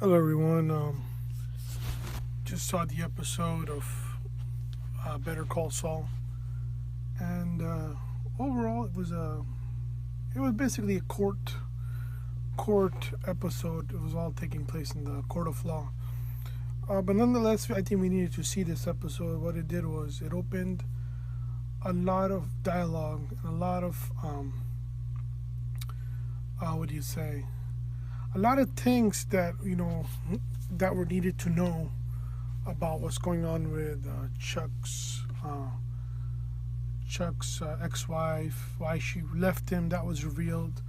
Hello, everyone. Just saw the episode of Better Call Saul, and overall, it was basically a court episode. It was all taking place in the court of law. But nonetheless, I think we needed to see this episode. What it did was it opened a lot of dialogue and a lot of what do you say? A lot of things that that were needed to know about what's going on with Chuck's ex-wife, why she left him. That was revealed.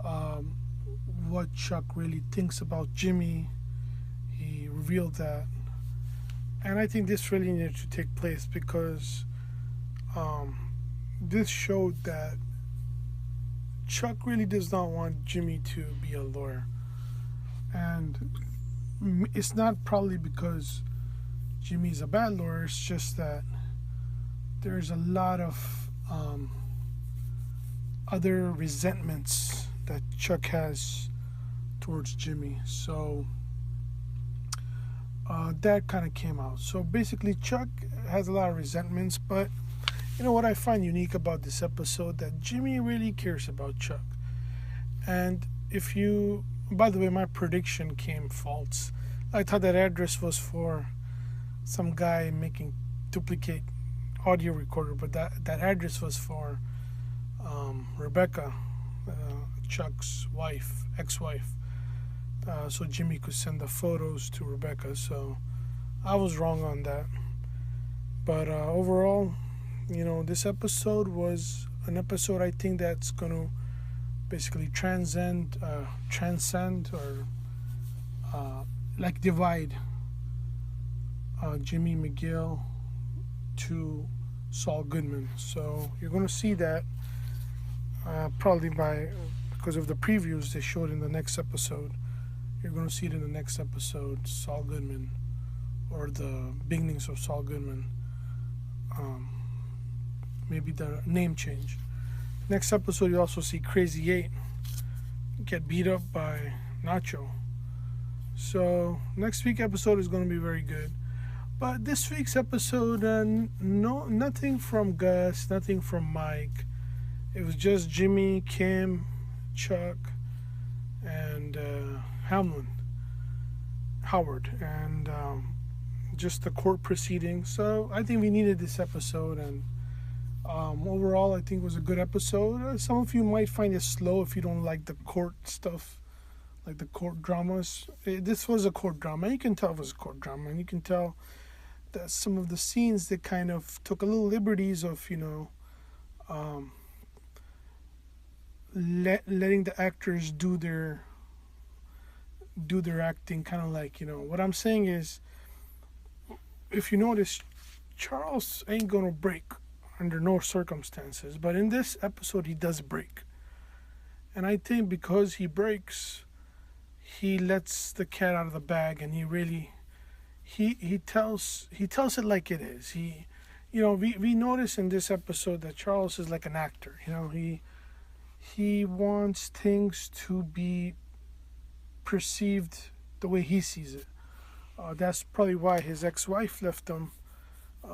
Um, what Chuck really thinks about Jimmy, he revealed that, and I think this really needed to take place because um, this showed that Chuck really does not want Jimmy to be a lawyer, and it's not probably because Jimmy's a bad lawyer. It's just that there's a lot of other resentments that Chuck has towards Jimmy. So that kind of came out. So basically, Chuck has a lot of resentments, but what I find unique about this episode that Jimmy really cares about Chuck. And if you, by the way, my prediction came false. I thought that address was for some guy making duplicate audio recorder, but that address was for Rebecca, uh, Chuck's wife, ex-wife. So Jimmy could send the photos to Rebecca. So I was wrong on that. But overall, this episode was an episode I think that's going to basically transcend or like divide Jimmy McGill to Saul Goodman. So you're going to see that probably because of the previews they showed in the next episode. You're going to see it in the next episode, Saul Goodman, or the beginnings of Saul Goodman. Maybe the name change. Next episode, you also see Crazy 8 get beat up by Nacho. So next week's episode is going to be very good. But this week's episode, nothing from Gus, nothing from Mike. It was just Jimmy, Kim, Chuck, and Howard, and just the court proceedings. So I think we needed this episode, and overall, I think it was a good episode. Some of you might find it slow if you don't like the court stuff, like the court dramas. This was a court drama. You can tell it was a court drama, and you can tell that some of the scenes they kind of took a little liberties of, letting the actors do their acting, kind of like, what I'm saying is, if you notice, Charles ain't gonna break under no circumstances, but in this episode he does break, and I think because he breaks, he lets the cat out of the bag, and he tells it like it is. We notice in this episode that Charles is like an actor. He wants things to be perceived the way he sees it. That's probably why his ex-wife left him,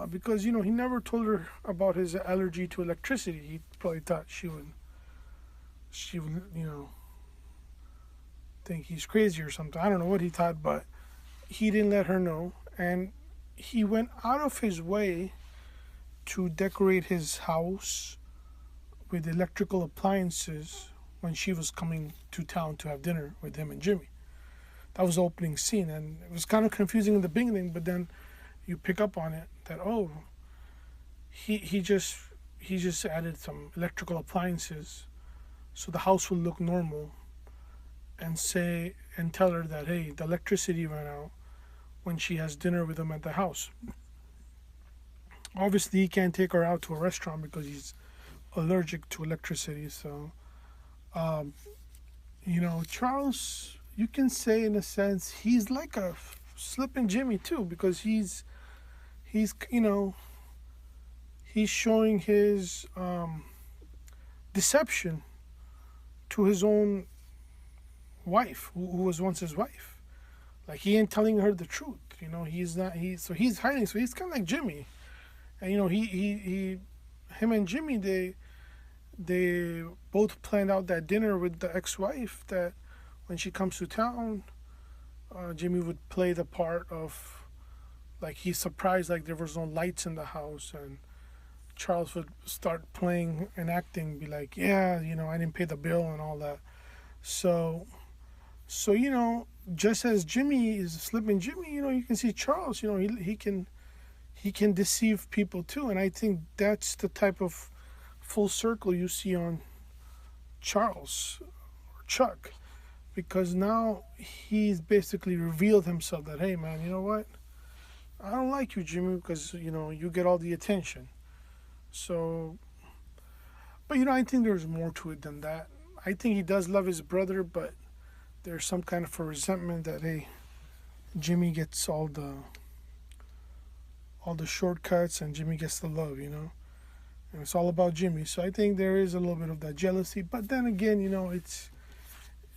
because he never told her about his allergy to electricity. He probably thought she would think he's crazy or something. I don't know what he thought, but he didn't let her know, and he went out of his way to decorate his house with electrical appliances when she was coming to town to have dinner with him and Jimmy. That was the opening scene, and it was kind of confusing in the beginning, but then you pick up on it that he just added some electrical appliances so the house will look normal, and tell her that, hey, the electricity ran out when she has dinner with him at the house. Obviously he can't take her out to a restaurant because he's allergic to electricity. So Charles, you can say in a sense he's like a slipping Jimmy too, because he's showing his deception to his own wife, who was once his wife. Like he ain't telling her the truth. He's not. He's hiding. So he's kind of like Jimmy. And him and Jimmy, they both planned out that dinner with the ex-wife. That when she comes to town, Jimmy would play the part of like he's surprised, like there was no lights in the house, and Charles would start playing and acting, be like, yeah, I didn't pay the bill and all that. So, just as Jimmy is slipping Jimmy, you can see Charles, he can deceive people too, and I think that's the type of full circle you see on Charles or Chuck, because now he's basically revealed himself that, hey man, you know what? I don't like you, Jimmy, because you get all the attention. So, but I think there's more to it than that. I think he does love his brother, but there's some kind of a resentment that, hey, Jimmy gets all the shortcuts and Jimmy gets the love. And it's all about Jimmy. So I think there is a little bit of that jealousy. But then again, it's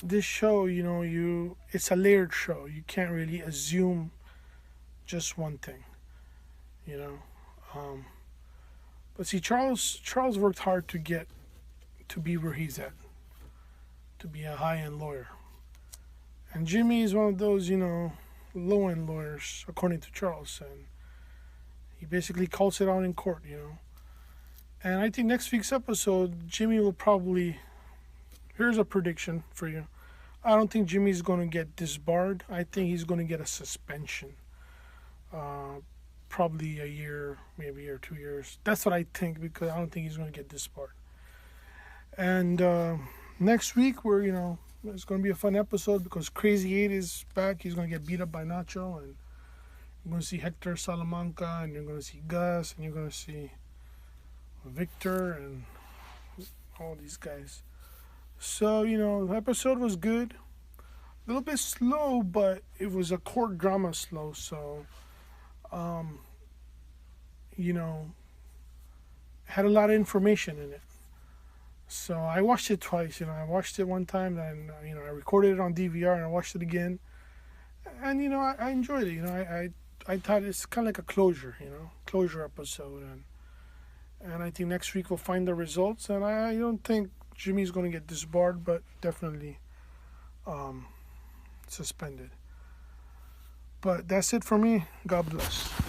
this show, it's a layered show. You can't really assume just one thing, you know. But see, Charles worked hard to be where he's at, to be a high-end lawyer. And Jimmy is one of those, low-end lawyers, according to Charles. And he basically calls it out in court. And I think next week's episode, Jimmy will probably... Here's a prediction for you. I don't think Jimmy's going to get disbarred. I think he's going to get a suspension. Probably a year, maybe a year, 2 years. That's what I think, because I don't think he's going to get disbarred. And next week, it's going to be a fun episode because Crazy 8 is back. He's going to get beat up by Nacho. And you're going to see Hector Salamanca, and you're going to see Gus, and you're going to see Victor, and all these guys. So, the episode was good. A little bit slow, but it was a court drama slow. So, had a lot of information in it. So I watched it twice. I watched it one time, and I recorded it on DVR, and I watched it again. And I enjoyed it. I thought it's kind of like a closure episode, and I think next week we'll find the results. And I don't think Jimmy's going to get disbarred, but definitely suspended. But that's it for me. God bless.